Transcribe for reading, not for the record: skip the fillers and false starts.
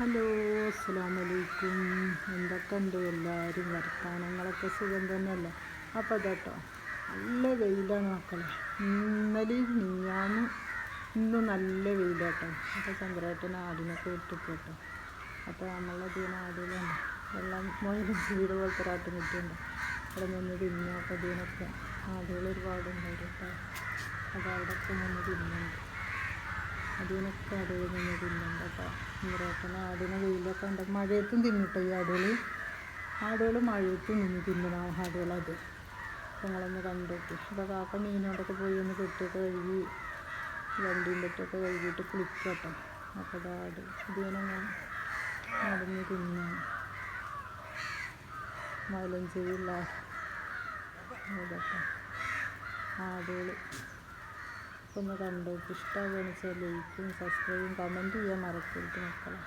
Hello, അസ്സലാമലൈക്കും. എന്തൊക്കെയുണ്ട് എല്ലാവരും? വർത്തമാനങ്ങളൊക്കെ സുഖം തന്നെയല്ലേ? അപ്പോൾ അതാട്ടോ, നല്ല വെയിലാണ് മക്കളെ. ഇന്നലെയും മിനിഞ്ഞാന്നും ഇന്നും നല്ല വെയിലാട്ടോ. അപ്പോൾ ചന്ദ്രേട്ടൻ ആടിനൊക്കെ വിട്ടിട്ട് കേട്ടോ. അപ്പോൾ നമ്മളതിന് ആടിലുണ്ട് വെള്ളം മൊയിലും വീട് പോലത്തെ ഒരാട്ടും കിട്ടിയുണ്ട്. അവിടെ നിന്ന് തിന്നു. അപ്പോൾ ഇതിനൊക്കെ ആടുകൾ ഒരുപാടുണ്ടായിരുന്നു കേട്ടോ. അത് അവിടെയൊക്കെ നിന്ന് തിന്നുന്നുണ്ട്. അതിനൊക്കെ ആടുകൾ നിന്ന് തിന്നുന്നുണ്ട് കേട്ടോ. ചന്ദ്രേട്ടൻ ആടിനെ വെയിലൊക്കെ ഉണ്ട്. മഴയത്തും തിന്നിട്ടോ ഈ ആടുകൾ മഴയത്തും നിന്ന് തിന്നണ ആടുകളത്. അപ്പോൾ നിങ്ങളൊന്ന് കണ്ടോക്കി. അപ്പോൾ കാക്ക മീനോടൊക്കെ പോയി ഒന്ന് കെട്ടിയൊക്കെ കഴുകി വണ്ടിയും പെട്ടൊക്കെ കഴുകിയിട്ട് കുളിക്കുക കേട്ടോ. അപ്പോൾ അത് ആട് ഇതിനങ്ങനെ നടന്ന് തിന്നാണ്. മലഞ്ചെവിയുള്ള ഇതൊക്കെ ആടുകൾ. ഒന്ന് കണ്ടോക്കി. ഇഷ്ടമാകുകയെന്ന് വെച്ചാൽ ലൈക്കും സബ്സ്ക്രൈബും കമൻറ്റ് ചെയ്യാൻ മറക്കരുത് മക്കളെ.